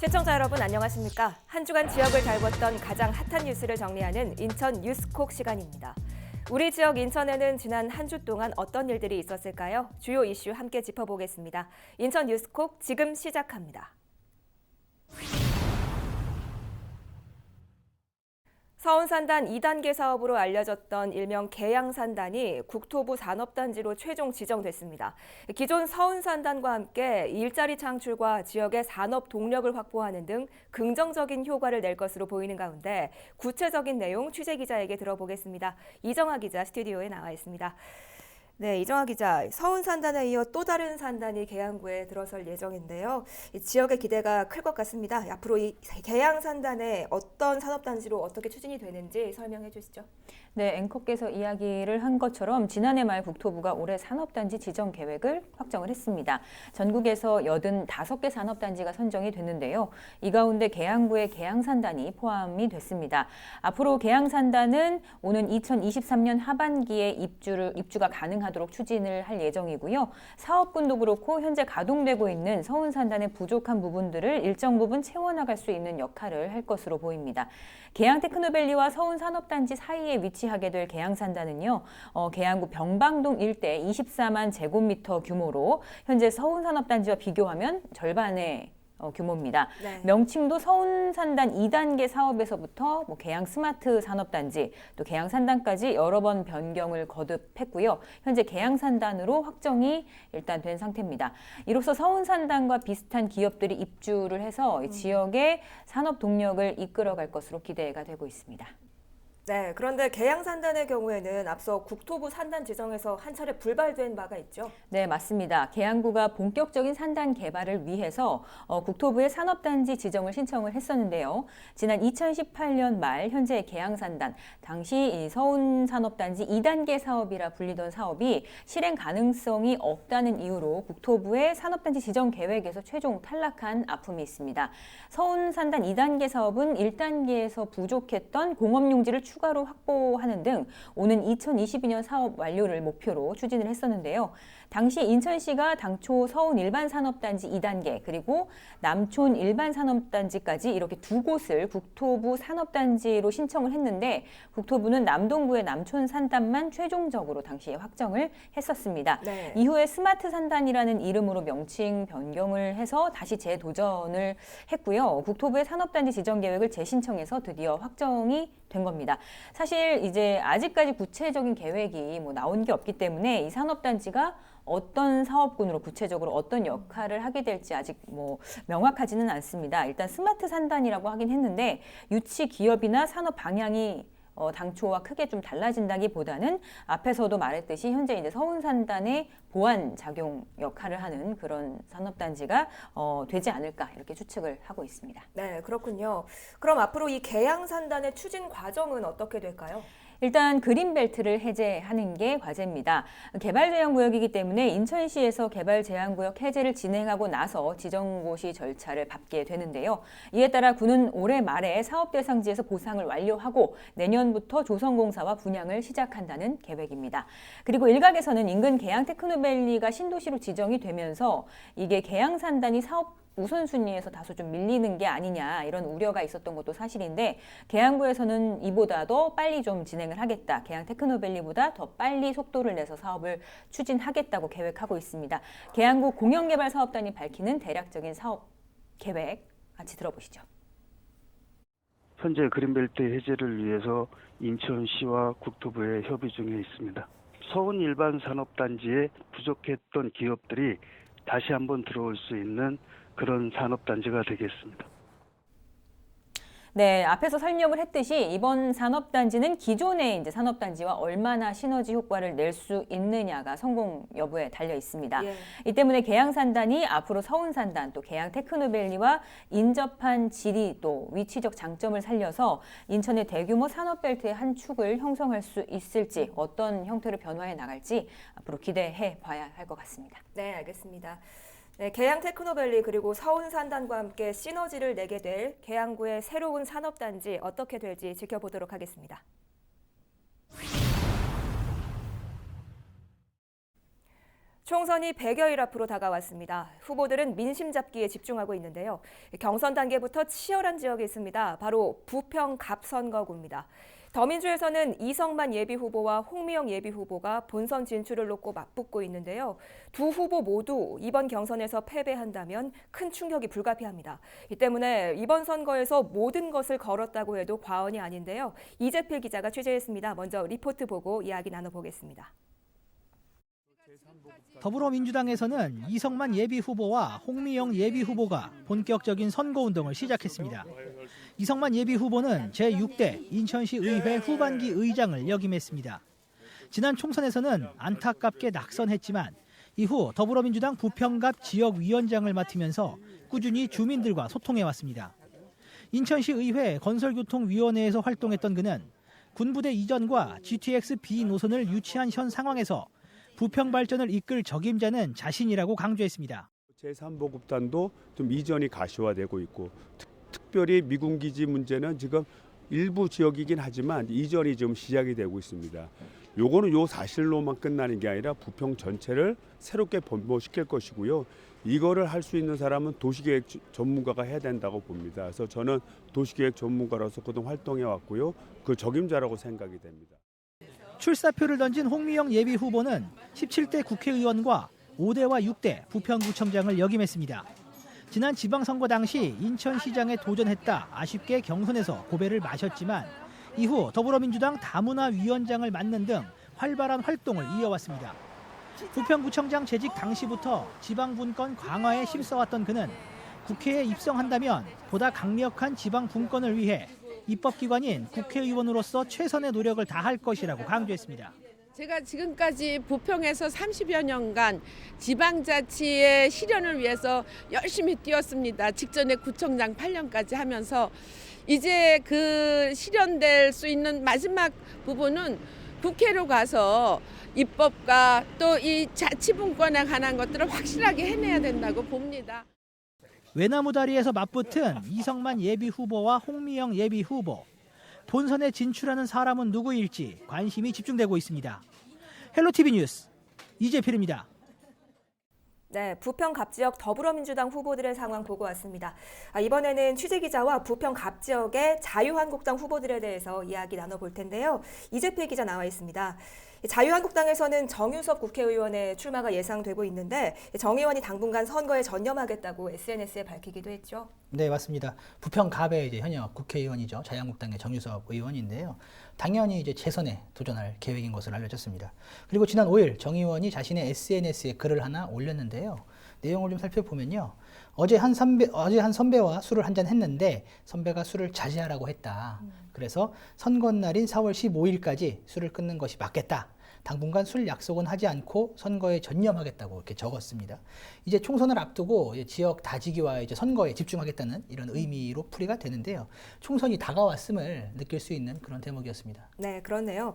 시청자 여러분 안녕하십니까? 한 주간 지역을 달궜던 가장 핫한 뉴스를 정리하는 인천 뉴스콕 시간입니다. 우리 지역 인천에는 지난 한 주 동안 어떤 일들이 있었을까요? 주요 이슈 함께 짚어보겠습니다. 인천 뉴스콕 지금 시작합니다. 서운산단 2단계 사업으로 알려졌던 일명 계양산단이 국토부 산업단지로 최종 지정됐습니다. 기존 서운산단과 함께 일자리 창출과 지역의 산업 동력을 확보하는 등 긍정적인 효과를 낼 것으로 보이는 가운데 구체적인 내용 취재기자에게 들어보겠습니다. 이정아 기자 스튜디오에 나와 있습니다. 네, 이정아 기자, 서운산단에 이어 또 다른 산단이 계양구에 들어설 예정인데요. 이 지역의 기대가 클 것 같습니다. 앞으로 이 계양산단에 어떤 산업단지로 어떻게 추진이 되는지 설명해 주시죠. 네, 앵커께서 이야기를 한 것처럼 지난해 말 국토부가 올해 산업단지 지정 계획을 확정을 했습니다. 전국에서 85개 산업단지가 선정이 됐는데요. 이 가운데 계양구의 계양산단이 포함이 됐습니다. 앞으로 계양산단은 오는 2023년 하반기에 입주가 가능하도록 추진을 할 예정이고요. 사업군도 그렇고 현재 가동되고 있는 서운산단의 부족한 부분들을 일정 부분 채워나갈 수 있는 역할을 할 것으로 보입니다. 계양테크노밸리와 서운산업단지 사이에 위치하게 될 계양산단은요, 계양구 병방동 일대 24만 제곱미터 규모로 현재 서운산업단지와 비교하면 절반의 규모입니다. 네. 명칭도 서운산단 2단계 사업에서부터 계양 스마트 산업단지, 또 계양산단까지 여러 번 변경을 거듭했고요. 현재 계양산단으로 확정이 일단 된 상태입니다. 이로써 서운산단과 비슷한 기업들이 입주를 해서 이 지역의 산업 동력을 이끌어갈 것으로 기대가 되고 있습니다. 네, 그런데 계양산단의 경우에는 앞서 국토부 산단 지정에서 한 차례 불발된 바가 있죠? 네, 맞습니다. 계양구가 본격적인 산단 개발을 위해서 국토부에 산업단지 지정을 신청을 했었는데요. 지난 2018년 말 현재 계양산단, 당시 이 서운산업단지 2단계 사업이라 불리던 사업이 실행 가능성이 없다는 이유로 국토부의 산업단지 지정 계획에서 최종 탈락한 아픔이 있습니다. 서운산단 2단계 사업은 1단계에서 부족했던 공업용지를 추가로 확보하는 등 오는 2022년 사업 완료를 목표로 추진을 했었는데요. 당시 인천시가 당초 서운 일반산업단지 2단계 그리고 남촌 일반산업단지까지 이렇게 두 곳을 국토부 산업단지로 신청을 했는데 국토부는 남동구의 남촌 산단만 최종적으로 당시에 확정을 했었습니다. 네. 이후에 스마트 산단이라는 이름으로 명칭 변경을 해서 다시 재도전을 했고요. 국토부의 산업단지 지정 계획을 재신청해서 드디어 확정이 된 겁니다. 사실 이제 아직까지 구체적인 계획이 나온 게 없기 때문에 이 산업단지가 어떤 사업군으로 구체적으로 어떤 역할을 하게 될지 아직 명확하지는 않습니다. 일단 스마트 산단이라고 하긴 했는데 유치 기업이나 산업 방향이 당초와 크게 좀 달라진다기보다는 앞에서도 말했듯이 현재 이제 서운산단의 보완 작용 역할을 하는 그런 산업단지가 되지 않을까 이렇게 추측을 하고 있습니다. 네, 그렇군요. 그럼 앞으로 이 계양산단의 추진 과정은 어떻게 될까요? 일단 그린벨트를 해제하는 게 과제입니다. 개발제한구역이기 때문에 인천시에서 개발제한구역 해제를 진행하고 나서 지정고시 절차를 밟게 되는데요. 이에 따라 구는 올해 말에 사업대상지에서 보상을 완료하고 내년부터 조성공사와 분양을 시작한다는 계획입니다. 그리고 일각에서는 인근 계양테크노밸리가 신도시로 지정이 되면서 이게 계양산단이 사업 우선순위에서 다소 좀 밀리는 게 아니냐 이런 우려가 있었던 것도 사실인데 계양구에서는 이보다 더 빨리 좀 진행을 하겠다. 계양테크노밸리보다 더 빨리 속도를 내서 사업을 추진하겠다고 계획하고 있습니다. 계양구 공영개발사업단이 밝히는 대략적인 사업 계획 같이 들어보시죠. 현재 그린벨트 해제를 위해서 인천시와 국토부에 협의 중에 있습니다. 서운 일반산업단지에 부족했던 기업들이 다시 한번 들어올 수 있는 그런 산업단지가 되겠습니다. 네, 앞에서 설명을 했듯이 이번 산업단지는 기존의 이제 산업단지와 얼마나 시너지 효과를 낼 수 있느냐가 성공 여부에 달려 있습니다. 예. 이 때문에 계양산단이 앞으로 서운산단 또 계양테크노밸리와 인접한 지리 또 위치적 장점을 살려서 인천의 대규모 산업벨트의 한 축을 형성할 수 있을지 어떤 형태로 변화해 나갈지 앞으로 기대해 봐야 할 것 같습니다. 네, 알겠습니다. 네, 계양테크노밸리 그리고 서운산단과 함께 시너지를 내게 될 계양구의 새로운 산업단지 어떻게 될지 지켜보도록 하겠습니다. 총선이 100여일 앞으로 다가왔습니다. 후보들은 민심 잡기에 집중하고 있는데요. 경선 단계부터 치열한 지역이 있습니다. 바로 부평 갑선거구입니다. 더민주에서는 이성만 예비후보와 홍미영 예비후보가 본선 진출을 놓고 맞붙고 있는데요. 두 후보 모두 이번 경선에서 패배한다면 큰 충격이 불가피합니다. 이 때문에 이번 선거에서 모든 것을 걸었다고 해도 과언이 아닌데요. 이재필 기자가 취재했습니다. 먼저 리포트 보고 이야기 나눠보겠습니다. 더불어민주당에서는 이성만 예비후보와 홍미영 예비후보가 본격적인 선거운동을 시작했습니다. 이성만 예비후보는 제6대 인천시 의회 후반기 의장을 역임했습니다. 지난 총선에서는 안타깝게 낙선했지만 이후 더불어민주당 부평갑 지역위원장을 맡으면서 꾸준히 주민들과 소통해왔습니다. 인천시 의회 건설교통위원회에서 활동했던 그는 군부대 이전과 GTX B 노선을 유치한 현 상황에서 부평 발전을 이끌 적임자는 자신이라고 강조했습니다. 제3보급단도 좀 이전이 가시화되고 있고 특별히 미군기지 문제는 지금 일부 지역이긴 하지만 이전이 좀 시작이 되고 있습니다. 요거는 요 사실로만 끝나는 게 아니라 부평 전체를 새롭게 변모시킬 것이고요. 이거를 할 수 있는 사람은 도시계획 전문가가 해야 된다고 봅니다. 그래서 저는 도시계획 전문가로서 그동안 활동해 왔고요. 그 적임자라고 생각이 됩니다. 출사표를 던진 홍미영 예비후보는 17대 국회의원과 5대와 6대 부평구청장을 역임했습니다. 지난 지방선거 당시 인천시장에 도전했다 아쉽게 경선에서 고배를 마셨지만 이후 더불어민주당 다문화위원장을 맡는 등 활발한 활동을 이어왔습니다. 부평구청장 재직 당시부터 지방분권 강화에 힘써왔던 그는 국회에 입성한다면 보다 강력한 지방분권을 위해 입법기관인 국회의원으로서 최선의 노력을 다할 것이라고 강조했습니다. 제가 지금까지 부평에서 30여 년간 지방자치의 실현을 위해서 열심히 뛰었습니다. 직전에 구청장 8년까지 하면서 이제 그 실현될 수 있는 마지막 부분은 국회로 가서 입법과 또 이 자치분권에 관한 것들을 확실하게 해내야 된다고 봅니다. 외나무다리에서 맞붙은 이성만 예비후보와 홍미영 예비후보. 본선에 진출하는 사람은 누구일지 관심이 집중되고 있습니다. 헬로티비 뉴스 이재필입니다. 네, 부평 갑지역 더불어민주당 후보들의 상황 보고 왔습니다. 이번에는 취재기자와 부평 갑지역의 자유한국당 후보들에 대해서 이야기 나눠볼 텐데요. 이재필 기자 나와 있습니다. 자유한국당에서는 정유섭 국회의원의 출마가 예상되고 있는데 정 의원이 당분간 선거에 전념하겠다고 SNS에 밝히기도 했죠. 네, 맞습니다. 부평갑의 이제 현역 국회의원이죠. 자유한국당의 정유섭 의원인데요. 당연히 이제 재선에 도전할 계획인 것으로 알려졌습니다. 그리고 지난 5일 정 의원이 자신의 SNS에 글을 하나 올렸는데요. 내용을 좀 살펴보면요. 어제 한 선배와 술을 한잔 했는데 선배가 술을 자제하라고 했다. 그래서 선거날인 4월 15일까지 술을 끊는 것이 맞겠다. 당분간 술 약속은 하지 않고 선거에 전념하겠다고 이렇게 적었습니다. 이제 총선을 앞두고 지역 다지기와 이제 선거에 집중하겠다는 이런 의미로 풀이가 되는데요. 총선이 다가왔음을 느낄 수 있는 그런 대목이었습니다. 네, 그렇네요.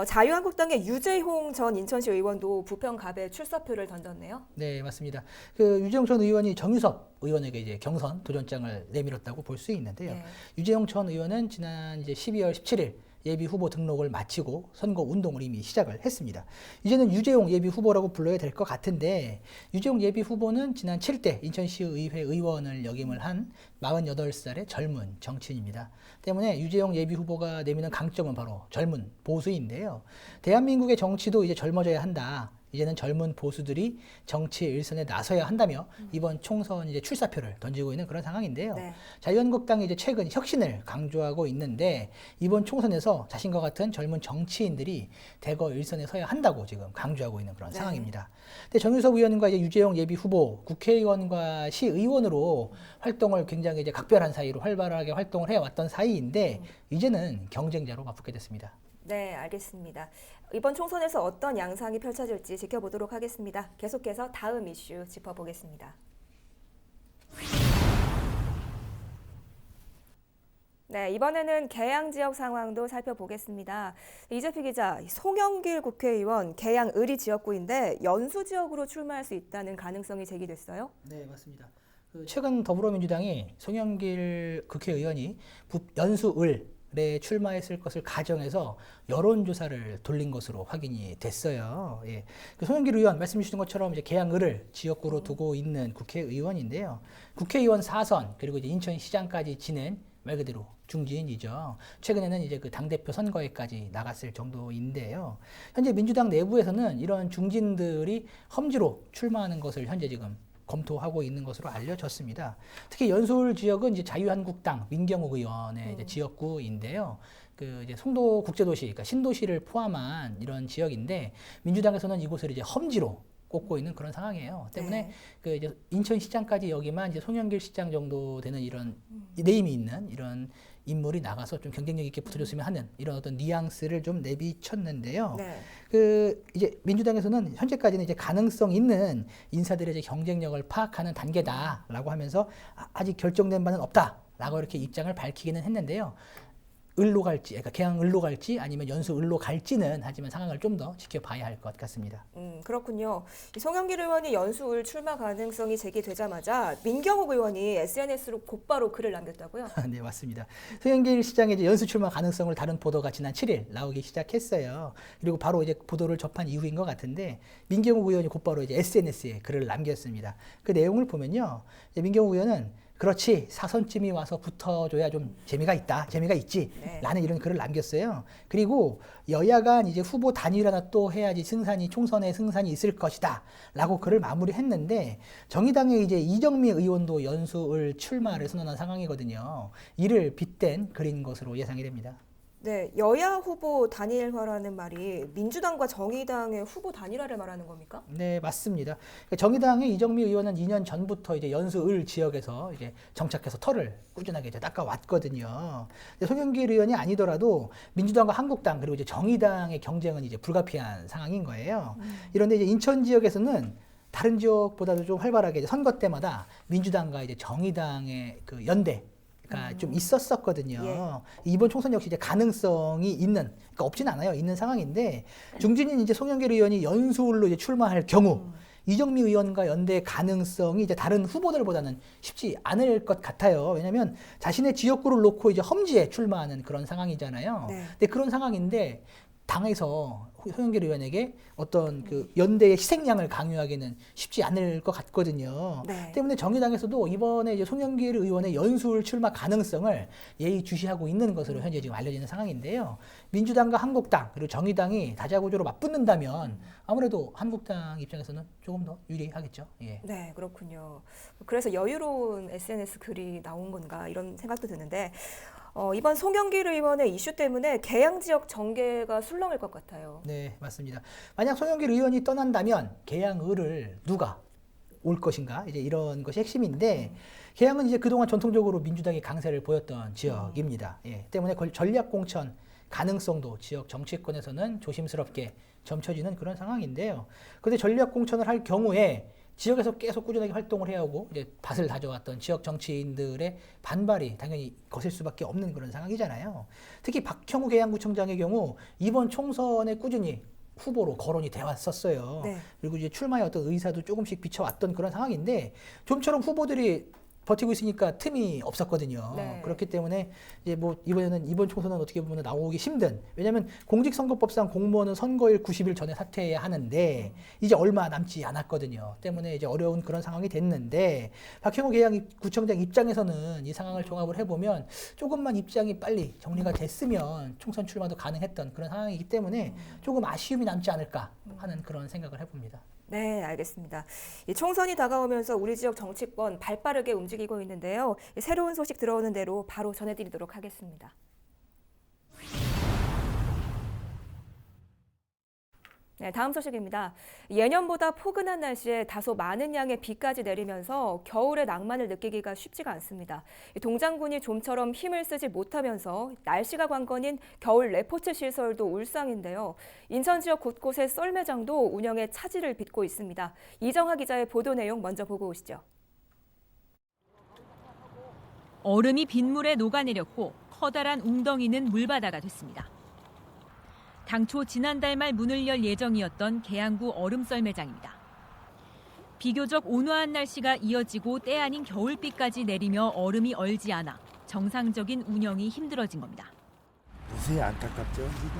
자유한국당의 유재홍 전 인천시 의원도 부평갑에 출사표를 던졌네요. 네, 맞습니다. 그 유재홍 전 의원이 정유섭 의원에게 이제 경선 도전장을 내밀었다고 볼 수 있는데요. 네. 유재홍 전 의원은 지난 이제 12월 17일 예비 후보 등록을 마치고 선거 운동을 이미 시작을 했습니다. 이제는 유재홍 예비 후보라고 불러야 될 것 같은데 유재홍 예비 후보는 지난 7대 인천시 의회 의원을 역임을 한 48살의 젊은 정치인입니다. 때문에 유재홍 예비 후보가 내미는 강점은 바로 젊은 보수인데요. 대한민국의 정치도 이제 젊어져야 한다. 이제는 젊은 보수들이 정치 일선에 나서야 한다며 이번 총선 이제 출사표를 던지고 있는 그런 상황인데요. 네. 자유한국당이 이제 최근 혁신을 강조하고 있는데 이번 총선에서 자신과 같은 젊은 정치인들이 대거 일선에 서야 한다고 지금 강조하고 있는 그런 네. 상황입니다. 근데 정유섭 의원과 이제 유재홍 예비 후보 국회의원과 시의원으로 활동을 굉장히 이제 각별한 사이로 활발하게 활동을 해왔던 사이인데 이제는 경쟁자로 맞붙게 됐습니다. 네, 알겠습니다. 이번 총선에서 어떤 양상이 펼쳐질지 지켜보도록 하겠습니다. 계속해서 다음 이슈 짚어보겠습니다. 네, 이번에는 계양 지역 상황도 살펴보겠습니다. 이재필 기자, 송영길 국회의원 계양 을이 지역구인데 연수 지역으로 출마할 수 있다는 가능성이 제기됐어요? 네, 맞습니다. 최근 더불어민주당이 송영길 국회의원이 연수 을 출마했을 것을 가정해서 여론조사를 돌린 것으로 확인이 됐어요. 예. 그 송영길 의원 말씀 주신 것처럼 이제 계양을을 지역구로 두고 있는 국회의원인데요. 국회의원 4선 그리고 이제 인천시장까지 지낸 말 그대로 중진이죠. 최근에는 이제 그 당대표 선거에까지 나갔을 정도인데요. 현재 민주당 내부에서는 이런 중진들이 험지로 출마하는 것을 현재 지금 검토하고 있는 것으로 알려졌습니다. 특히 연수울 지역은 이제 자유한국당 민경욱 의원의 이제 지역구인데요. 그 이제 송도 국제도시, 그러니까 신도시를 포함한 이런 지역인데 민주당에서는 이곳을 이제 험지로 꼽고 있는 그런 상황이에요. 때문에 네. 그 이제 인천시장까지 여기만 이제 송영길 시장 정도 되는 이런 네임이 있는 이런 인물이 나가서 좀 경쟁력 있게 붙어줬으면 하는 이런 어떤 뉘앙스를 좀 내비쳤는데요. 네. 그 이제 민주당에서는 현재까지는 이제 가능성 있는 인사들의 이제 경쟁력을 파악하는 단계다라고 하면서 아직 결정된 바는 없다라고 이렇게 입장을 밝히기는 했는데요. 을로 갈지, 그러니까 계양 을로 갈지 아니면 연수 을로 갈지는 하지만 상황을 좀 더 지켜봐야 할 것 같습니다. 그렇군요. 이 송영길 의원이 연수울 출마 가능성이 제기되자마자 민경욱 의원이 SNS로 곧바로 글을 남겼다고요? 네, 맞습니다. 송영길 시장의 이제 연수 출마 가능성을 다룬 보도가 지난 7일 나오기 시작했어요. 그리고 바로 이제 보도를 접한 이후인 것 같은데 민경욱 의원이 곧바로 이제 SNS에 글을 남겼습니다. 그 내용을 보면요, 이제 민경욱 의원은 그렇지, 사선쯤이 와서 붙어줘야 좀 재미가 있지 네. 라는 이런 글을 남겼어요. 그리고 여야 간 이제 후보 단일화나 또 해야지 총선에 승산이 있을 것이다 라고 글을 마무리했는데, 정의당의 이제 이정미 의원도 연수을 출마를 선언한 상황이거든요. 이를 빗댄 글인 것으로 예상이 됩니다. 네, 여야 후보 단일화라는 말이 민주당과 정의당의 후보 단일화를 말하는 겁니까? 네, 맞습니다. 정의당의 이정미 의원은 2년 전부터 이제 연수을 지역에서 이제 정착해서 털을 꾸준하게 이제 닦아왔거든요. 송영길 의원이 아니더라도 민주당과 한국당 그리고 이제 정의당의 경쟁은 이제 불가피한 상황인 거예요. 이런데 이제 인천 지역에서는 다른 지역보다도 좀 활발하게 이제 선거 때마다 민주당과 이제 정의당의 그 연대 그러니까 좀 있었었거든요. 예. 이번 총선 역시 이제 가능성이 있는, 그러니까 없지는 않아요. 있는 상황인데 중진인 이제 송영길 의원이 연수울로 이제 출마할 경우 이정미 의원과 연대 가능성이 이제 다른 후보들보다는 쉽지 않을 것 같아요. 왜냐하면 자신의 지역구를 놓고 이제 험지에 출마하는 그런 상황이잖아요. 네. 근데 그런 상황인데 당에서 송영길 의원에게 어떤 그 연대의 희생양을 강요하기는 쉽지 않을 것 같거든요. 네. 때문에 정의당에서도 이번에 이제 송영길 의원의 연수울 출마 가능성을 예의주시하고 있는 것으로 현재 지금 알려지는 상황인데요. 민주당과 한국당 그리고 정의당이 다자구조로 맞붙는다면 아무래도 한국당 입장에서는 조금 더 유리하겠죠. 예. 네, 그렇군요. 그래서 여유로운 SNS 글이 나온 건가 이런 생각도 드는데 이번 송영길 의원의 이슈 때문에 계양 지역 정계가 술렁일 것 같아요. 네, 맞습니다. 만약 송영길 의원이 떠난다면 계양을을 누가 올 것인가? 이제 이런 것이 핵심인데 계양은 이제 그동안 전통적으로 민주당이 강세를 보였던 지역입니다. 예, 때문에 전략 공천 가능성도 지역 정치권에서는 조심스럽게 점쳐지는 그런 상황인데요. 그런데 전략 공천을 할 경우에 지역에서 계속 꾸준하게 활동을 해야 하고 이제 밭을 다져왔던 지역 정치인들의 반발이 당연히 거셀 수밖에 없는 그런 상황이잖아요. 특히 박형우 계양구청장의 경우 이번 총선에 꾸준히 후보로 거론이 돼 왔었어요. 네. 그리고 이제 출마의 어떤 의사도 조금씩 비춰왔던 그런 상황인데 좀처럼 후보들이 버티고 있으니까 틈이 없었거든요. 네. 그렇기 때문에 이제 뭐 이번 총선은 어떻게 보면 나오기 힘든. 왜냐하면 공직선거법상 공무원은 선거일 90일 전에 사퇴해야 하는데 이제 얼마 남지 않았거든요. 때문에 이제 어려운 그런 상황이 됐는데 박형우 계양구청장 입장에서는 이 상황을 종합을 해보면 조금만 입장이 빨리 정리가 됐으면 총선 출마도 가능했던 그런 상황이기 때문에 조금 아쉬움이 남지 않을까 하는 그런 생각을 해봅니다. 네, 알겠습니다. 이 총선이 다가오면서 우리 지역 정치권 발빠르게 움직이고 있는데요. 새로운 소식 들어오는 대로 바로 전해드리도록 하겠습니다. 네, 다음 소식입니다. 예년보다 포근한 날씨에 다소 많은 양의 비까지 내리면서 겨울의 낭만을 느끼기가 쉽지가 않습니다. 동장군이 좀처럼 힘을 쓰지 못하면서 날씨가 관건인 겨울 레포츠 시설도 울상인데요. 인천 지역 곳곳의 썰매장도 운영에 차질을 빚고 있습니다. 이정하 기자의 보도 내용 먼저 보고 오시죠. 얼음이 빗물에 녹아내렸고 커다란 웅덩이는 물바다가 됐습니다. 당초 지난달 말 문을 열 예정이었던 계양구 얼음썰매장입니다. 비교적 온화한 날씨가 이어지고 때 아닌 겨울비까지 내리며 얼음이 얼지 않아 정상적인 운영이 힘들어진 겁니다. 무수히 안타깝죠. 지금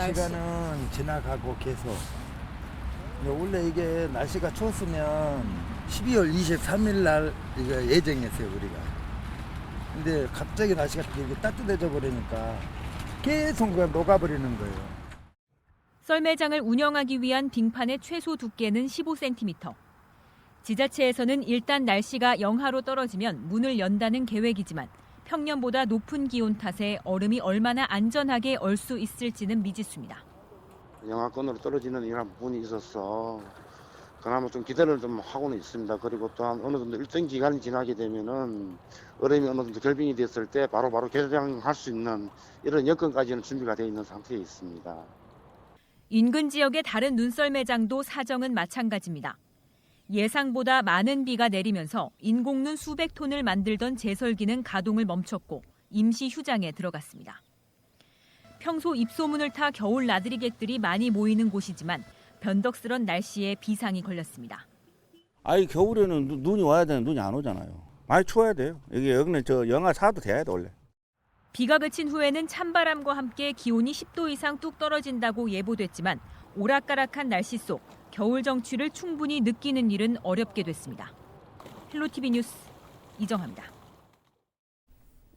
시간은 지나가고 계속. 근데 원래 이게 날씨가 추웠으면 12월 23일 날 이거 예정했어요 우리가. 근데 갑자기 날씨가 되게 따뜻해져 버리니까 계속 녹아버리는 거예요. 썰매장을 운영하기 위한 빙판의 최소 두께는 15cm. 지자체에서는 일단 날씨가 영하로 떨어지면 문을 연다는 계획이지만 평년보다 높은 기온 탓에 얼음이 얼마나 안전하게 얼 수 있을지는 미지수입니다. 영하권으로 떨어지는 이런 부분이 있어서 그나마 좀 기대를 좀 하고는 있습니다. 그리고 또한 어느 정도 일정 기간이 지나게 되면은 얼음이 어느 정도 결빙이 됐을 때 바로바로 개장할 수 있는 이런 여건까지는 준비가 되어 있는 상태에 있습니다. 인근 지역의 다른 눈썰매장도 사정은 마찬가지입니다. 예상보다 많은 비가 내리면서 인공눈 수백 톤을 만들던 제설기는 가동을 멈췄고 임시 휴장에 들어갔습니다. 평소 입소문을 타 겨울 나들이객들이 많이 모이는 곳이지만 변덕스런 날씨에 비상이 걸렸습니다. 아니 겨울에는 눈이 와야 되는데 눈이 안 오잖아요. 많이 추워야 돼요. 여기는 영하 4도 돼야 돼 원래. 비가 그친 후에는 찬바람과 함께 기온이 10도 이상 뚝 떨어진다고 예보됐지만 오락가락한 날씨 속 겨울 정취를 충분히 느끼는 일은 어렵게 됐습니다. 헬로티비 뉴스 이정화입니다.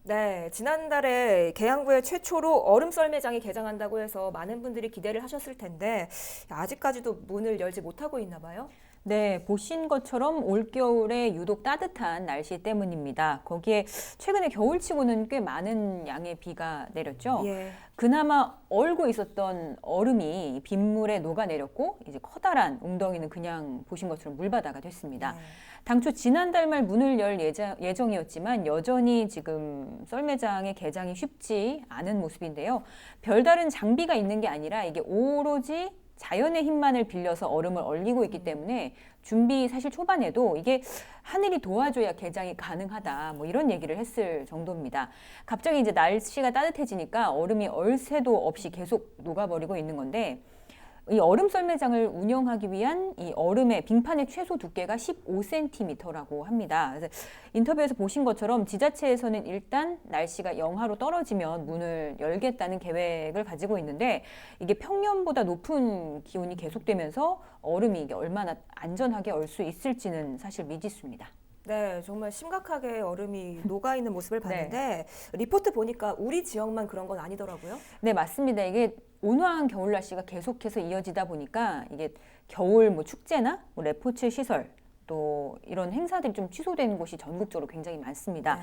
네, 지난달에 계양구에 최초로 얼음 썰매장이 개장한다고 해서 많은 분들이 기대를 하셨을 텐데 아직까지도 문을 열지 못하고 있나 봐요. 네, 보신 것처럼 올겨울에 유독 따뜻한 날씨 때문입니다. 거기에 최근에 겨울치고는 꽤 많은 양의 비가 내렸죠. 예. 그나마 얼고 있었던 얼음이 빗물에 녹아내렸고 이제 커다란 웅덩이는 그냥 보신 것처럼 물바다가 됐습니다. 당초 지난달 말 문을 열 예정이었지만 여전히 지금 썰매장의 개장이 쉽지 않은 모습인데요. 별다른 장비가 있는 게 아니라 이게 오로지 자연의 힘만을 빌려서 얼음을 얼리고 있기 때문에 준비 사실 초반에도 이게 하늘이 도와줘야 개장이 가능하다 뭐 이런 얘기를 했을 정도입니다. 갑자기 이제 날씨가 따뜻해지니까 얼음이 얼 새도 없이 계속 녹아버리고 있는 건데 이 얼음 썰매장을 운영하기 위한 이 얼음의 빙판의 최소 두께가 15cm라고 합니다. 그래서 인터뷰에서 보신 것처럼 지자체에서는 일단 날씨가 영하로 떨어지면 문을 열겠다는 계획을 가지고 있는데 이게 평년보다 높은 기온이 계속되면서 얼음이 이게 얼마나 안전하게 얼 수 있을지는 사실 미지수입니다. 네, 정말 심각하게 얼음이 녹아있는 모습을 봤는데 리포트 보니까 우리 지역만 그런 건 아니더라고요. 네, 맞습니다. 이게 온화한 겨울 날씨가 계속해서 이어지다 보니까 이게 겨울 뭐 축제나 뭐 레포츠 시설 또 이런 행사들이 좀 취소되는 곳이 전국적으로 굉장히 많습니다.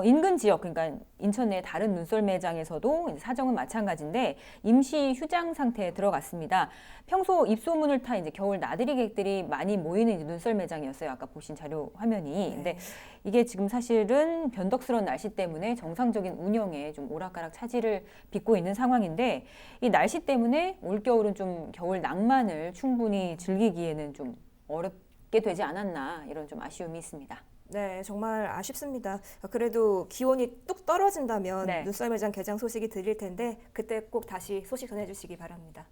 인근 지역, 그러니까 인천 내 다른 눈썰매장에서도 사정은 마찬가지인데 임시 휴장 상태에 들어갔습니다. 평소 입소문을 타 이제 겨울 나들이객들이 많이 모이는 이제 눈썰매장이었어요. 아까 보신 자료 화면이. 근데 이게 지금 사실은 변덕스러운 날씨 때문에 정상적인 운영에 좀 오락가락 차질을 빚고 있는 상황인데 이 날씨 때문에 올겨울은 좀 겨울 낭만을 충분히 즐기기에는 좀 어렵게 되지 않았나 이런 좀 아쉬움이 있습니다. 네, 정말 아쉽습니다. 그래도 기온이 뚝 떨어진다면 눈썰매장 개장 소식이 들릴 텐데 그때 꼭 다시 소식 전해주시기 바랍니다.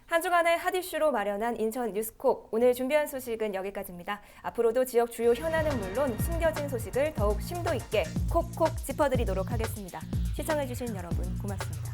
한 주간의 핫 이슈로 마련한 인천 뉴스콕. 오늘 준비한 소식은 여기까지입니다. 앞으로도 지역 주요 현안은 물론 숨겨진 소식을 더욱 심도 있게 콕콕 짚어드리도록 하겠습니다. 시청해주신 여러분 고맙습니다.